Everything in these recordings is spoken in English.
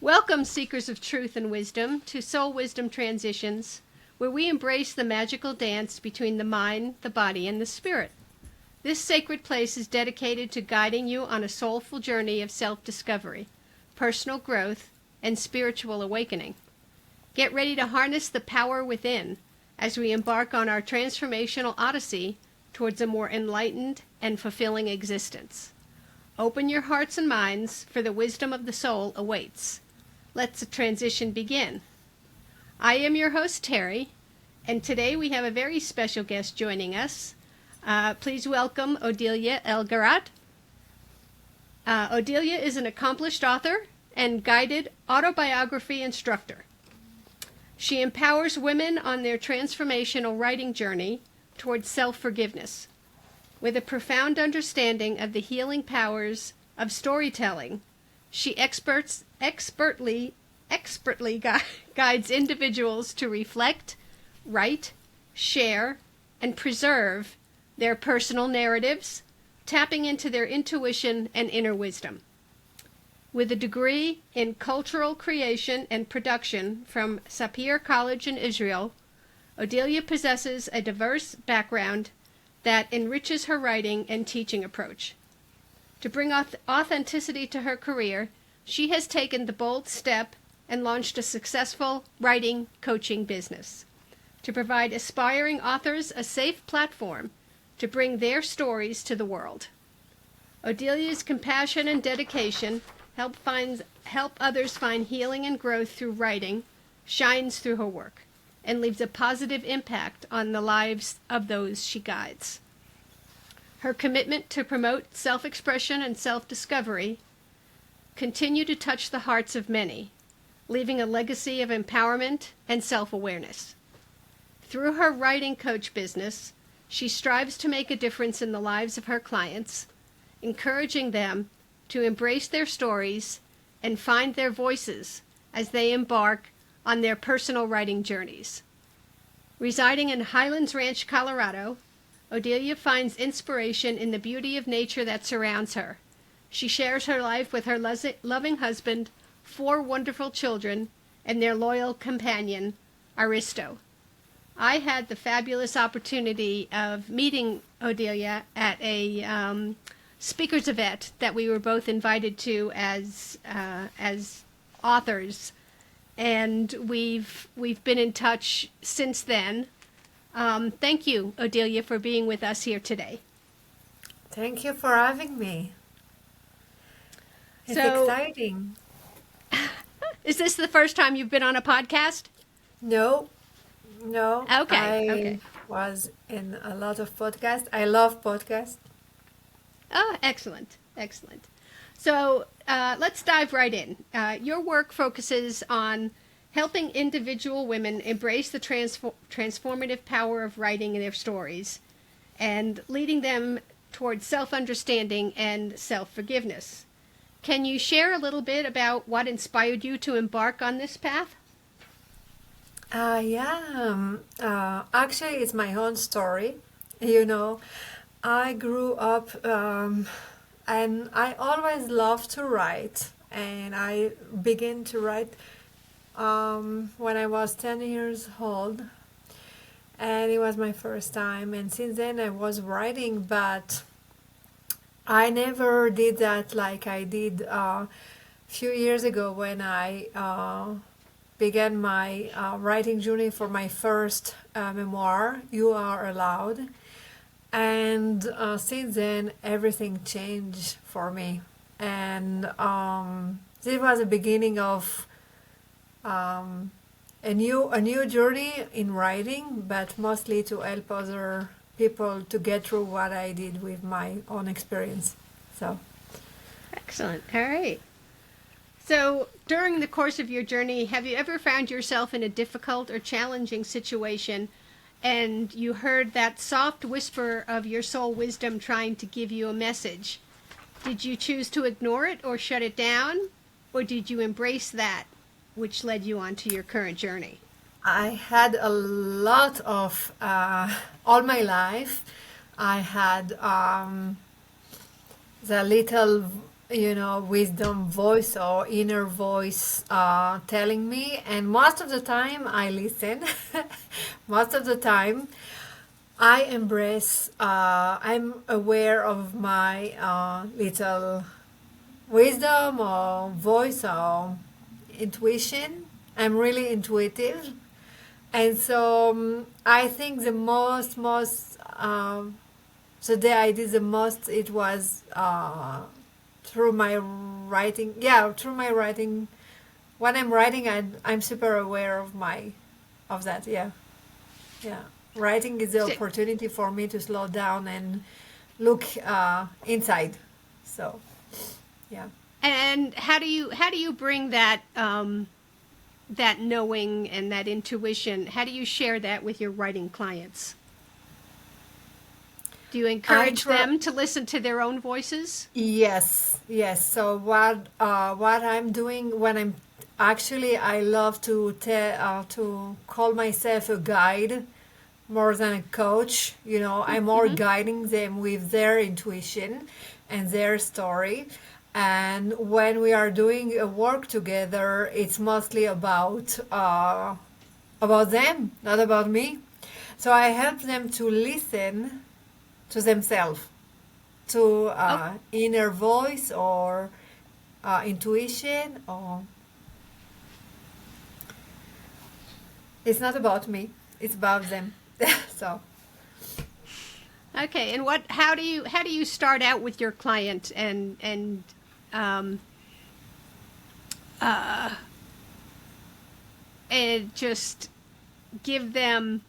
Welcome, seekers of truth and wisdom, to Soul Wisdom Transitions, where we embrace the magical dance between the mind, the body, and the spirit. This sacred place is dedicated to guiding you on a soulful journey of self-discovery, personal growth, and spiritual awakening. Get ready to harness the power within as we embark on our transformational odyssey towards a more enlightened and fulfilling existence. Open your hearts and minds, for the wisdom of the soul awaits. Let the transition begin. I am your host, Terry, and today we have a very special guest joining us. Please welcome Odelia Elgarat. Odelia is an accomplished author and guided autobiography instructor. She empowers women on their transformational writing journey towards self-forgiveness. With a profound understanding of the healing powers of storytelling, she expertly guides individuals to reflect, write, share, and preserve their personal narratives, tapping into their intuition and inner wisdom. With a degree in cultural creation and production from Sapir College in Israel, Odelia possesses a diverse background that enriches her writing and teaching approach. To bring authenticity to her career, she has taken the bold step and launched a successful writing coaching business to provide aspiring authors a safe platform to bring their stories to the world. Odelia's compassion and dedication help others find healing and growth through writing, shines through her work, and leaves a positive impact on the lives of those she guides. Her commitment to promote self-expression and self-discovery continue to touch the hearts of many, leaving a legacy of empowerment and self-awareness. Through her writing coach business, she strives to make a difference in the lives of her clients, encouraging them to embrace their stories and find their voices as they embark on their personal writing journeys. Residing in Highlands Ranch, Colorado, Odelia finds inspiration in the beauty of nature that surrounds her. She shares her life with her loving husband, 4 wonderful children, and their loyal companion, Aristo. I had the fabulous opportunity of meeting Odelia at a speakers event that we were both invited to as authors, and we've been in touch since then. Thank you, Odelia, for being with us here today. Thank you for having me. It's exciting. Is this the first time you've been on a podcast? No. Okay. I was in a lot of podcasts. I love podcasts. Oh, excellent. So let's dive right in. Your work focuses on helping individual women embrace the transformative power of writing their stories and leading them towards self-understanding and self-forgiveness. Can you share a little bit about what inspired you to embark on this path? Actually, it's my own story. I grew up and I always loved to write, and I began to write when I was 10 years old, and it was my first time, and since then I was writing, but I never did that like I did a few years ago when I began my writing journey for my first memoir, You Are Allowed. And since then, everything changed for me. And this was the beginning of a new journey in writing, but mostly to help other people to get through what I did with my own experience. So, excellent. All right. So, during the course of your journey, have you ever found yourself in a difficult or challenging situation, and you heard that soft whisper of your soul wisdom trying to give you a message? Did you choose to ignore it or shut it down, or did you embrace that which led you on to your current journey? I had a lot of, all my life, I had the little wisdom voice or inner voice telling me, and most of the time I listen. Most of the time I embrace, I'm aware of my little wisdom or voice or intuition. I'm really intuitive. And so I think the day I did the most, it was through my writing. Yeah, through my writing. When I'm writing, I'm super aware of that. Yeah, yeah. Writing is the So, opportunity for me to slow down and look inside. So, yeah. and how do you bring that that knowing and that intuition? How do you share that with your writing clients? Do you I encourage try. them to listen to their own voices? Yes, yes. So what I'm doing when I'm actually I love to call myself a guide more than a coach. I'm more Mm-hmm. guiding them with their intuition and their story. And when we are doing a work together, it's mostly about them, not about me. So I help them to listen to themselves, to Oh, inner voice or intuition, or it's not about me, it's about them. So okay. And how do you start out with your client and um, and just give them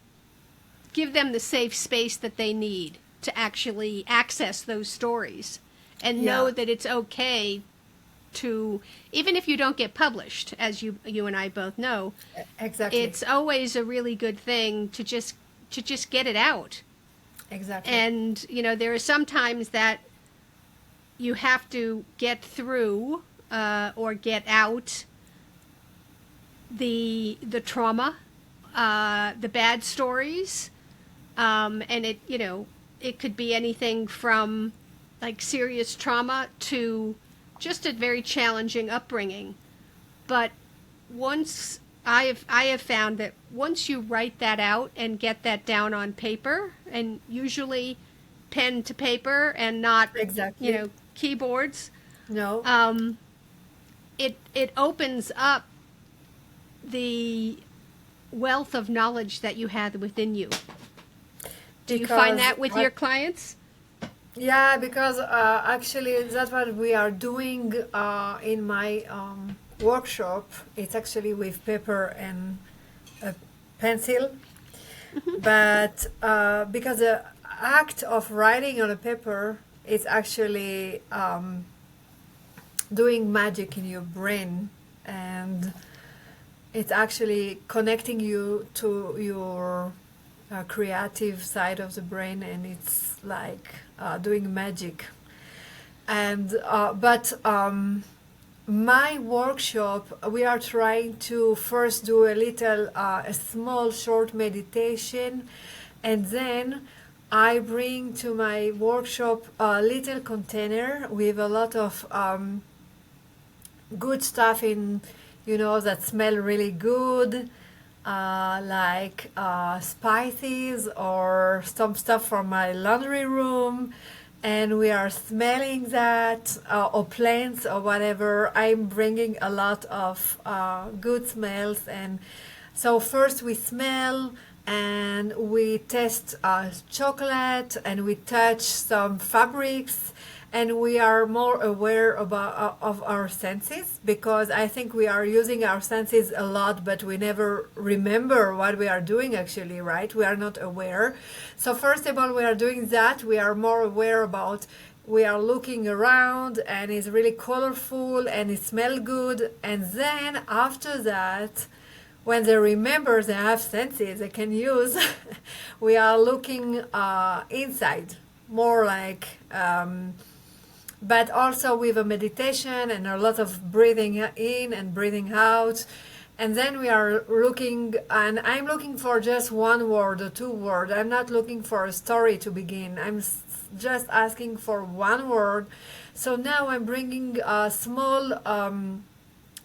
give them the safe space that they need to actually access those stories and yeah, know that it's okay to, even if you don't get published, as you and I both know, exactly, it's always a really good thing to just get it out. exactly, And there are some times that you have to get through or get out the trauma, the bad stories, and it could be anything from like serious trauma to just a very challenging upbringing. But once I have found that once you write that out and get that down on paper, and usually pen to paper and not exactly. keyboards, No, um, it opens up the wealth of knowledge that you have within you. Do you find because that with your clients? yeah, because actually that's what we are doing in my workshop. It's actually with paper and a pencil, but because the act of writing on a paper is actually doing magic in your brain, and it's actually connecting you to your creative side of the brain, and it's like doing magic. And but my workshop, we are trying to first do a small short meditation, and then I bring to my workshop a little container with a lot of good stuff in, that smell really good, like spices or some stuff from my laundry room, and we are smelling that, or plants or whatever. I'm bringing a lot of good smells, and so first we smell and we taste chocolate and we touch some fabrics, and we are more aware of our senses, because I think we are using our senses a lot, but we never remember what we are doing actually, right? We are not aware. So first of all, we are doing that. We are more aware about, we are looking around and it's really colorful and it smells good. And then after that, when they remember they have senses they can use, we are looking inside, more like, but also with a meditation and a lot of breathing in and breathing out. And then we are looking, and I'm looking for just one word or two words. I'm not looking for a story to begin. I'm just asking for one word So now I'm bringing small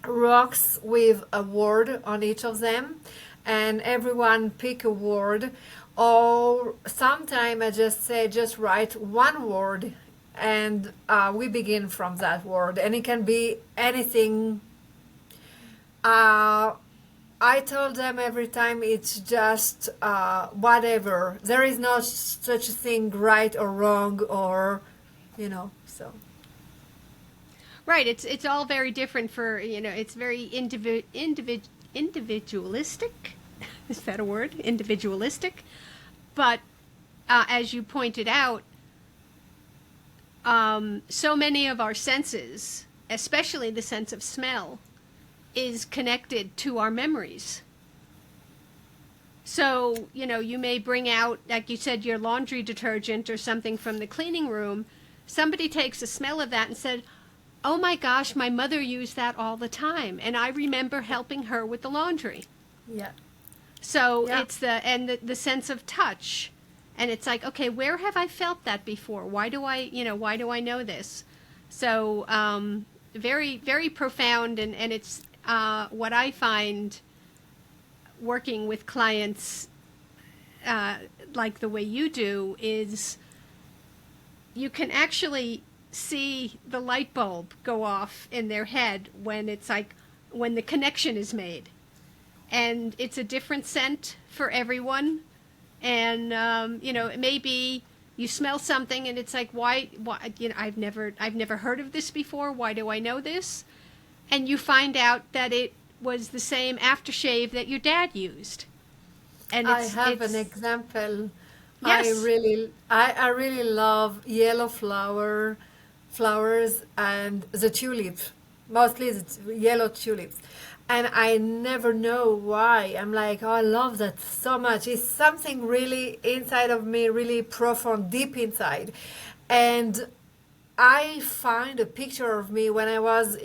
rocks with a word on each of them, and everyone pick a word. Or sometime I just say, just write one word, and we begin from that word, and it can be anything. uh, I told them every time it's just whatever. There is no such a thing right or wrong, or so. Right. It's all very different for, it's very individualistic. Is that a word? Individualistic. But as you pointed out, so many of our senses, especially the sense of smell, is connected to our memories. So, you may bring out, like you said, your laundry detergent or something from the cleaning room. Somebody takes a smell of that and said, oh my gosh, my mother used that all the time, and I remember helping her with the laundry. Yeah. So Yeah. it's the sense of touch, and it's like, okay, where have I felt that before? Why do I know this? So very, very profound, and it's what I find working with clients like the way you do is you can actually see the light bulb go off in their head when it's like when the connection is made, and it's a different scent for everyone. And maybe you smell something and it's like, why I've never heard of this before, why do I know this? And you find out that it was the same aftershave that your dad used. And I have an it's example. Yes. I really love yellow flowers and the tulip, mostly the yellow tulips. And I never know why. I'm like, oh, I love that so much. It's something really inside of me, really profound, deep inside. And I find a picture of me when I was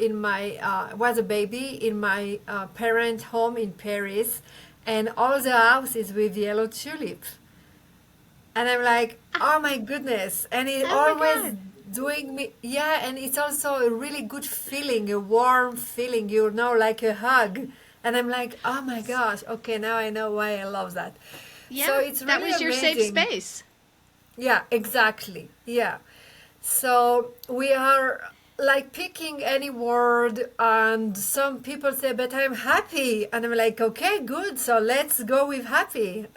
was a baby in my parent home in Paris, and all the houses with yellow tulips. And I'm like, oh my goodness. And it Oh my always God. doing me, yeah. And it's also a really good feeling, a warm feeling, like a hug. And I'm like, oh my gosh, okay, now I know why I love that. So Yeah, it's that really was your safe amazing. space. Yeah, exactly. Yeah. So we are like picking any word, and some people say, but I'm happy. And I'm like, okay, good. So let's go with happy,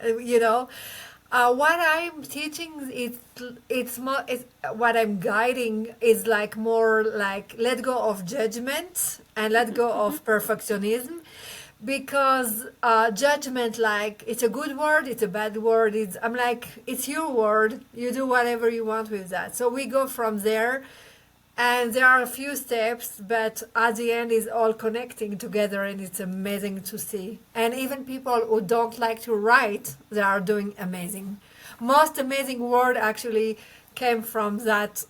what I'm teaching is it's more is what I'm guiding is like more like let go of judgment and let go of perfectionism, because judgment, like, it's a good word, it's a bad word, I'm like, it's your word, you do whatever you want with that. So we go from there, and there are a few steps, but at the end is all connecting together, and it's amazing to see. And even people who don't like to write, they are doing amazing. Most amazing word actually came from that.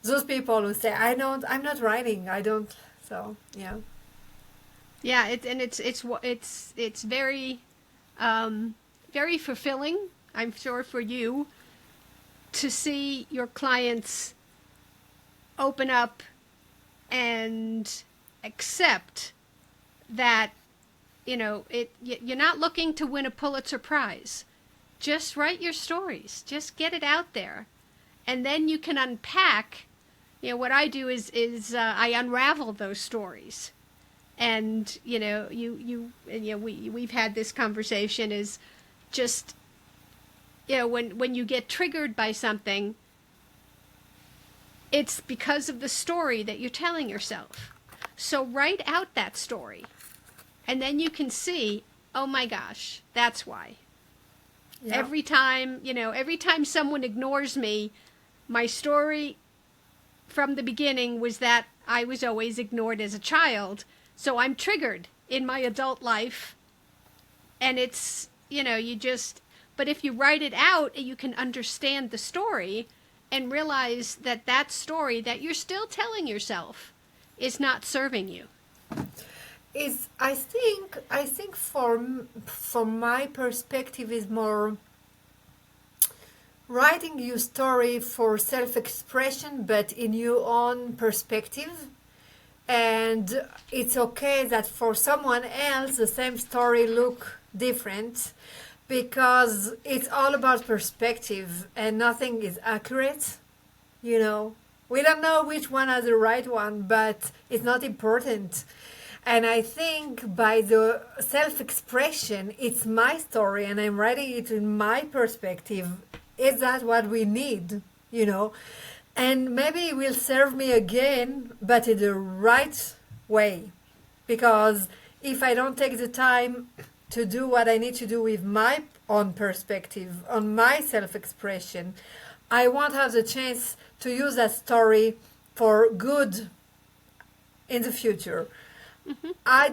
Those people who say, I'm not writing. I don't. So yeah. Yeah, it's very very fulfilling, I'm sure, for you to see your clients open up and accept that you're not looking to win a Pulitzer Prize. Just write your stories. Just get it out there, and then you can unpack. What I do is I unravel those stories, and we've had this conversation. Is just when you get triggered by something, it's because of the story that you're telling yourself. So write out that story, and then you can see, oh my gosh, that's why. Yeah. Every time someone ignores me, my story from the beginning was that I was always ignored as a child. So I'm triggered in my adult life, and it's, but if you write it out, you can understand the story and realize that that story that you're still telling yourself is not serving you. Is I think from my perspective is more writing your story for self-expression, but in your own perspective. And it's okay that for someone else the same story look different, because it's all about perspective and nothing is accurate, you know. We don't know which one is the right one, but it's not important. And I think by the self-expression, it's my story and I'm writing it in my perspective. Is that what we need, you know? And maybe it will serve me again, but in the right way. Because if I don't take the time to do what I need to do with my own perspective, on my self-expression, I won't have the chance to use that story for good in the future. I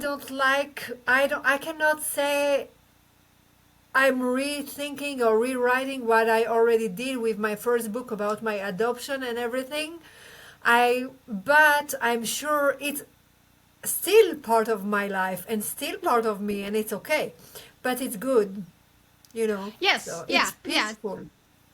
cannot say I'm rethinking or rewriting what I already did with my first book about my adoption and everything. But I'm sure it's still part of my life and still part of me, and it's okay. But it's good, you know. Yes, So yeah, it's yeah, peaceful.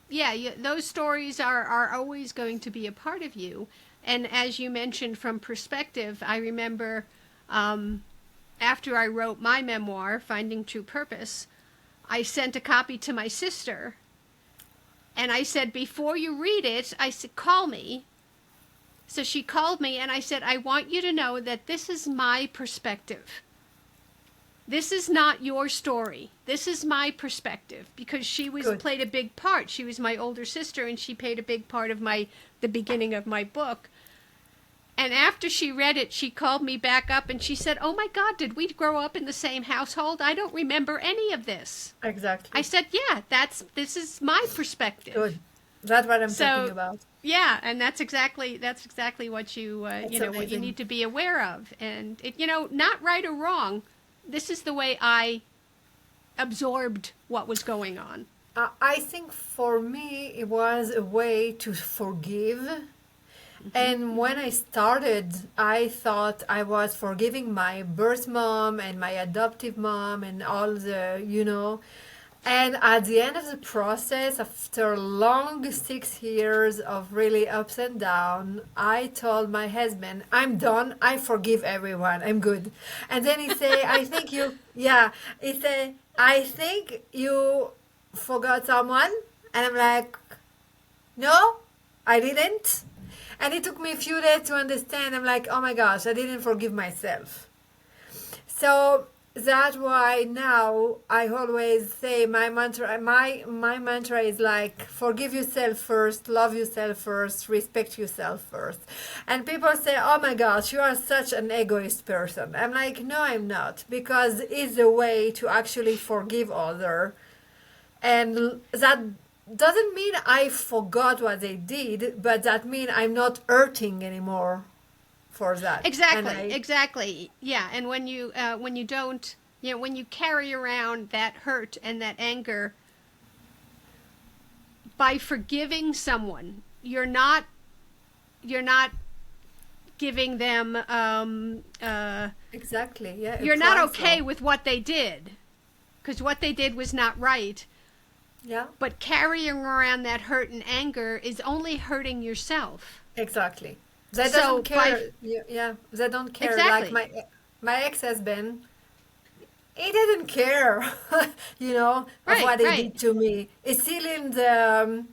yeah. Those stories are always going to be a part of you. And as you mentioned, from perspective, I remember after I wrote my memoir, Finding True Purpose, I sent a copy to my sister, and I said, before you read it, I said, call me. So she called me, and I said, I want you to know that this is my perspective. This is not your story. This is my perspective, because she was Good. played a big part. She was my older sister, and she played a big part of the beginning of my book. And after she read it, she called me back up and she said, "Oh my God, did we grow up in the same household? I don't remember any of this." I Exactly. said, "Yeah, this is my perspective." Good. That's what I'm talking So, about. yeah, and that's exactly what It's what you amazing. need to be aware of. And not right or wrong. This is the way I absorbed what was going on. I think for me it was a way to forgive. And when I started, I thought I was forgiving my birth mom and my adoptive mom and all the. And at the end of the process, after long 6 years of really ups and down, I told my husband, I'm done. I forgive everyone. I'm good. And then he say, he say, I think you forgot someone. And I'm like, no, I didn't. And it took me a few days to understand. I'm like, oh my gosh, I didn't forgive myself. So that's why now I always say my mantra is like, forgive yourself first, love yourself first, respect yourself first. And people say, oh my gosh, you are such an egoist person. I'm like, no, I'm not, because it's a way to actually forgive other. And that doesn't mean I forgot what they did, but that means I'm not hurting anymore for that. And Exactly, I exactly. Yeah, and when you don't, when you carry around that hurt and that anger, by forgiving someone, you're not giving them exactly, yeah, a you're not price okay of, with what they did, because what they did was not right. yeah, But carrying around that hurt and anger is only hurting yourself. exactly. They So doesn't by care. Yeah, they don't care. Like exactly, my ex-husband, he didn't care, of right, what he right. did to me. It's still in the,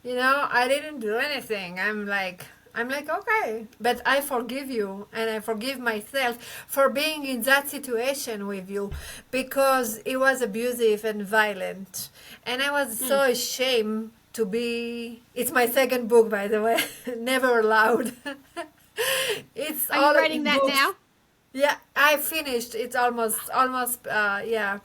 I didn't do anything. I'm like, okay, but I forgive you and I forgive myself for being in that situation with you, because it was abusive and violent. And I was Mm. so ashamed to be. It's my second book, by the way, Never Allowed. It's Are you all writing in that books. now? Yeah, I finished. It's almost, yeah.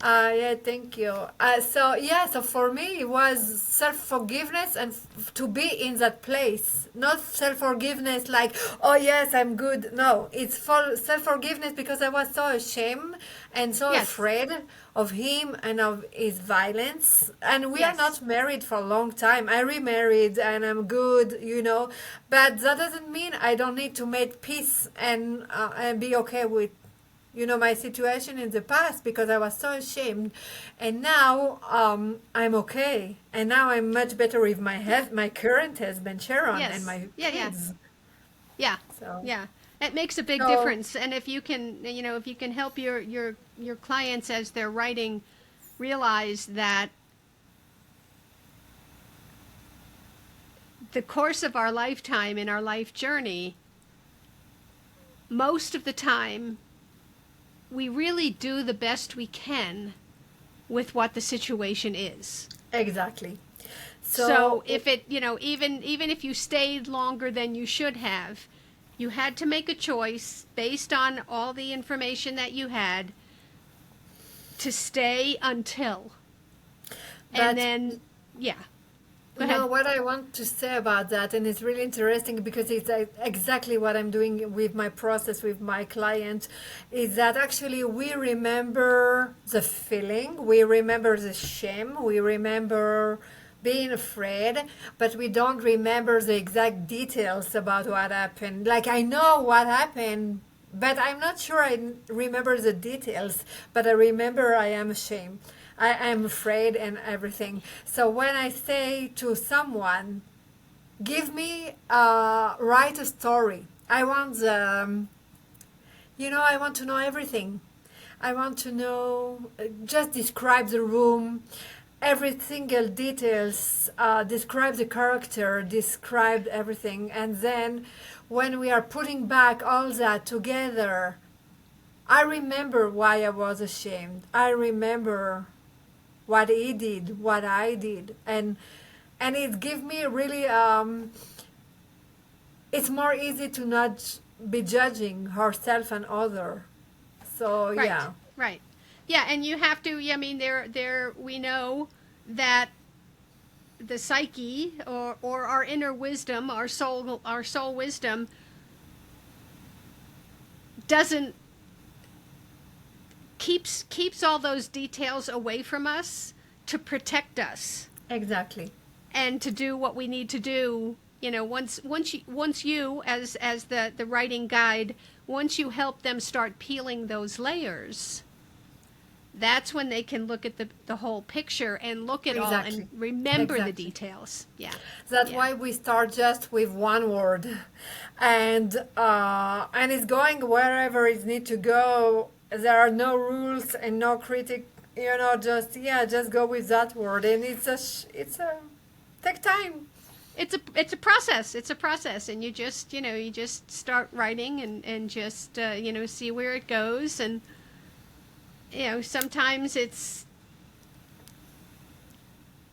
Yeah, thank you. So for me, it was self-forgiveness and to be in that place. Not self-forgiveness like, oh yes, I'm good. No, it's for self-forgiveness because I was so ashamed and so Yes, afraid of him and of his violence. And we are yes. not married for a long time. I remarried and I'm good. But that doesn't mean I don't need to make peace and be okay with my situation in the past because I was so ashamed. And now I'm okay. And now I'm much better with my current husband, Sharon, and Yes. my Yeah, yeah. kids. Yeah. So, Yeah. It makes a big so difference. And if you can, if you can help your clients as they're writing realize that the course of our lifetime in our life journey, most of the time, we really do the best we can with what the situation is. exactly. So So, if it, even if you stayed longer than you should have, you had to make a choice based on all the information that you had to stay until. And but then, yeah, go no, ahead. what I want to say about that, and it's really interesting because it's exactly what I'm doing with my process with my client, is that actually we remember the feeling, we remember the shame, we remember being afraid, but we don't remember the exact details about what happened. Like, I know what happened, but I'm not sure I remember the details, but I remember I am ashamed. I am afraid and everything. So when I say to someone, give me, write a story. I want I want to know everything. I want to know, just describe the room, every single details, describe the character, describe everything. And then when we are putting back all that together, I remember why I was ashamed. I remember what he did, what I did, and it gives me really it's more easy to not be judging herself and other. So Right, yeah, right. Yeah, and you have to, I mean, we know that the psyche or our inner wisdom, our soul wisdom doesn't keeps all those details away from us to protect us exactly, and to do what we need to do. Once you as the writing guide, once you help them start peeling those layers, that's when they can look at the whole picture and look at all and exactly, remember the exactly. details. Yeah. That's Yeah. why we start just with one word, and it's going wherever it need to go. There are no rules and no critic. Just go with that word, and it's a take time. It's a process. It's a process, and you just start writing and just see where it goes. And sometimes it's,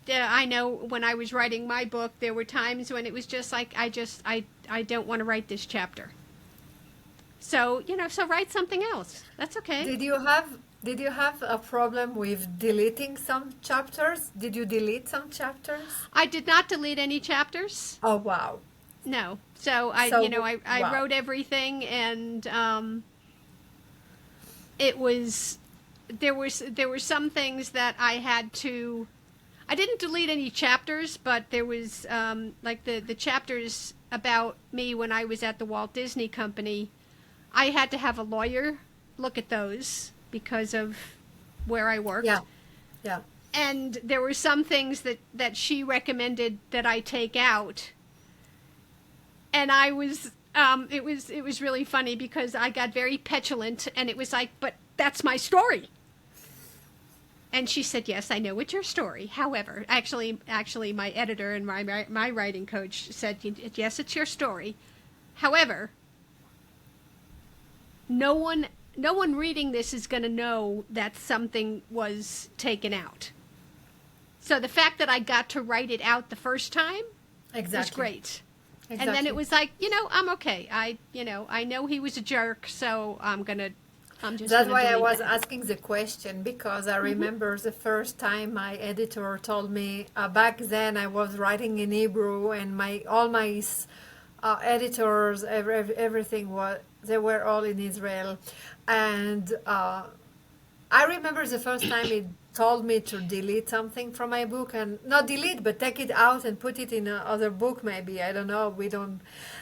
yeah, I know when I was writing my book, there were times when it was just like I don't want to write this chapter. So write something else. That's okay. Did you have a problem with deleting some chapters? Did you delete some chapters? I did not delete any chapters. Oh wow. No. So I you know So I wow. wrote everything, and it was there were some things that I had to. I didn't delete any chapters, but there was like the chapters about me when I was at the Walt Disney Company. I had to have a lawyer look at those because of where I worked. Yeah, yeah. And there were some things that she recommended that I take out. And I was it was really funny because I got very petulant, and it was like, but that's my story. And she said, yes, I know it's your story. However, actually my editor and my writing coach said, yes, it's your story. However, no one reading this is going to know that something was taken out. So the fact that I got to write it out the first time Exactly. was great. Exactly. And then it was like, I'm okay. I know he was a jerk, so I'm just That's gonna why I delete was that. asking the question because I remember the first time my editor told me back then I was writing in Hebrew and all my editors everything was they were all in Israel, and I remember the first time he told me to delete something from my book and not delete but take it out and put it in another book maybe I don't know we don't,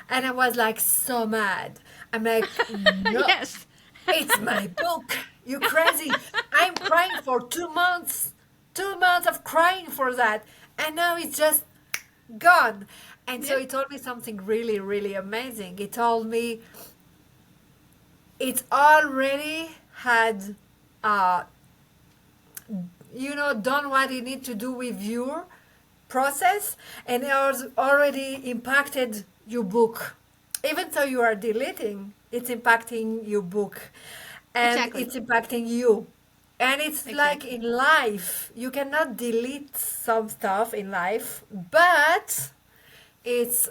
and I was like so mad. I'm like no. Yes. It's my book. You crazy. I'm crying for 2 months. 2 months of crying for that. And now it's just gone. And so Yeah. he told me something really, really amazing. He told me it already had, uh, done what you need to do with your process, and it has already impacted your book. Even though you are deleting, it's impacting your book, and Exactly. it's impacting you. And it's like Exactly. in life, you cannot delete some stuff in life, but it's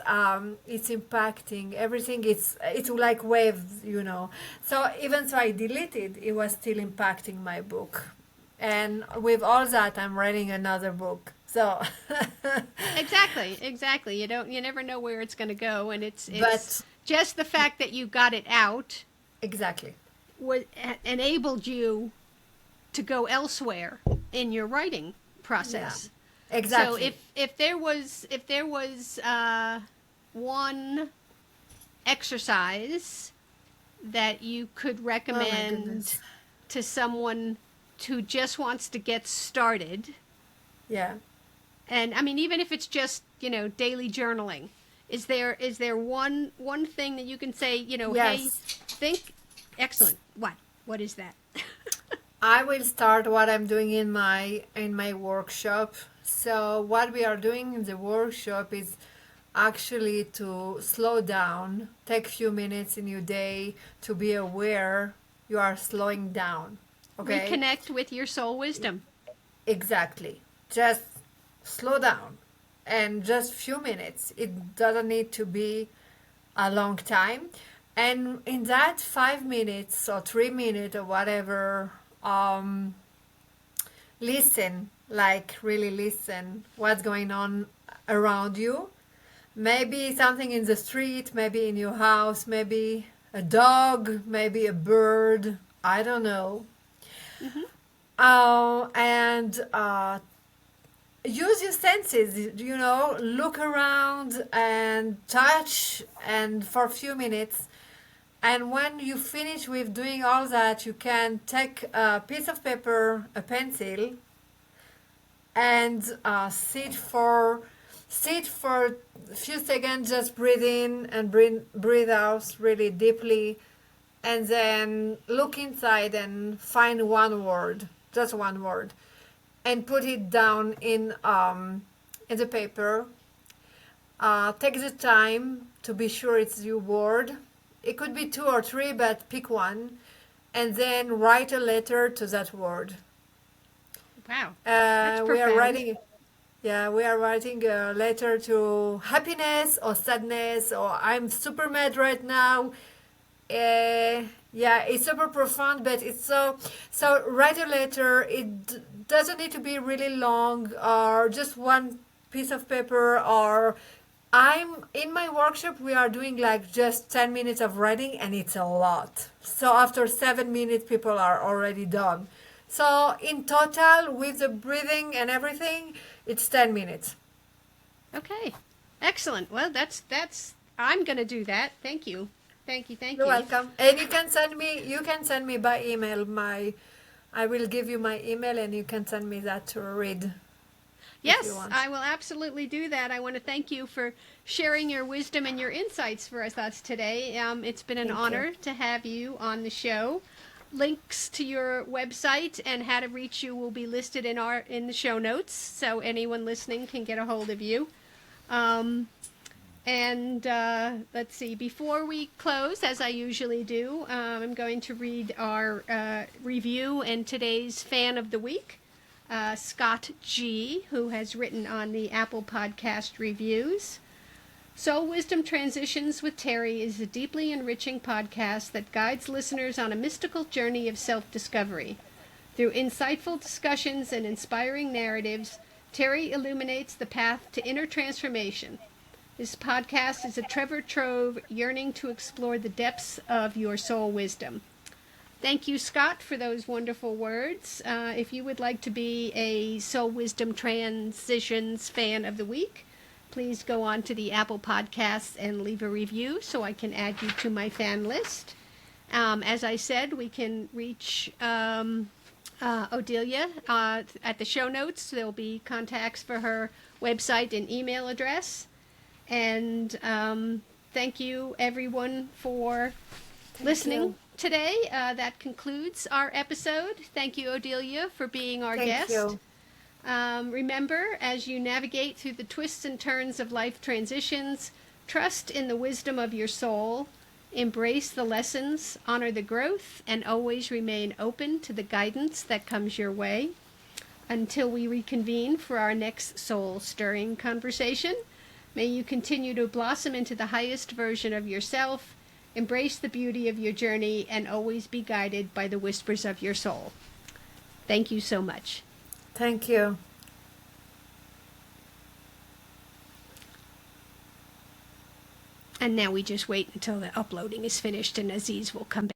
impacting everything. It's like waves. So even though I deleted, it was still impacting my book. And with all that, I'm writing another book. So Exactly. Exactly. You never know where it's going to go, and it's but just the fact that you got it out exactly. was enabled you to go elsewhere in your writing Yeah. process. So Exactly. if there was one exercise that you could Oh my recommend goodness. to someone who just wants to get started, Yeah. and I mean even if it's just daily journaling, is there one thing that you can say, hey, Yes. think, excellent, what is that? I will start what I'm doing in my workshop. So what we are doing in the workshop is actually to slow down, take a few minutes in your day to be aware you are slowing down. Okay? Reconnect with your soul wisdom. Exactly. Just slow down and just few minutes. It doesn't need to be a long time. And in that 5 minutes or 3 minutes or whatever, listen, like really listen what's going on around you. Maybe something in the street, maybe in your house, maybe a dog, maybe a bird. I don't know. Hmm. And use your senses, look around and touch and for a few minutes. And when you finish with doing all that, you can take a piece of paper, a pencil, and sit for a few seconds, just breathe in and breathe out really deeply, and then look inside and find one word, just one word, and put it down in the paper. Take the time to be sure it's your word. It could be two or three, but pick one, and then write a letter to that word. Wow, that's We are profound. writing, yeah, we are writing a letter to happiness or sadness or I'm super mad right now. Yeah, it's super profound, but it's so. Write a letter. It doesn't need to be really long, or just one piece of paper. Or I'm in my workshop. We are doing like just 10 minutes of writing, and it's a lot. So after 7 minutes, people are already done. So in total, with the breathing and everything, it's 10 minutes. Okay, excellent. Well, that's I'm gonna do that. Thank you, thank you, thank You're you. welcome. And you can send me by email I will give you my email and you can send me that to read if you Yes, want. I will absolutely do that. I want to thank you for sharing your wisdom and your insights for us today. It's been an Thank you. honor to have you on the show. Links to your website and how to reach you will be listed in the show notes, so anyone listening can get a hold of you. Um, and let's see. Before we close, as I usually do, I'm going to read our review and today's fan of the week. Scott G., who has written on the Apple Podcast reviews. Soul Wisdom Transitions with Terry is a deeply enriching podcast that guides listeners on a mystical journey of self discovery. Through insightful discussions and inspiring narratives, Terry illuminates the path to inner transformation. This podcast is a treasure trove yearning to explore the depths of your soul wisdom. Thank you, Scott, for those wonderful words. If you would like to be a Soul Wisdom Transitions fan of the week, please go on to the Apple Podcasts and leave a review so I can add you to my fan list. As I said, we can reach Odelia at the show notes. There'll be contacts for her website and email address. And thank you, everyone, for listening today. That concludes our episode. Thank you, Odelia, for being our guest. Thank you. Remember, as you navigate through the twists and turns of life transitions, trust in the wisdom of your soul, embrace the lessons, honor the growth, and always remain open to the guidance that comes your way. Until we reconvene for our next soul-stirring conversation, may you continue to blossom into the highest version of yourself, embrace the beauty of your journey, and always be guided by the whispers of your soul. Thank you so much. Thank you. And now we just wait until the uploading is finished and Aziz will come back.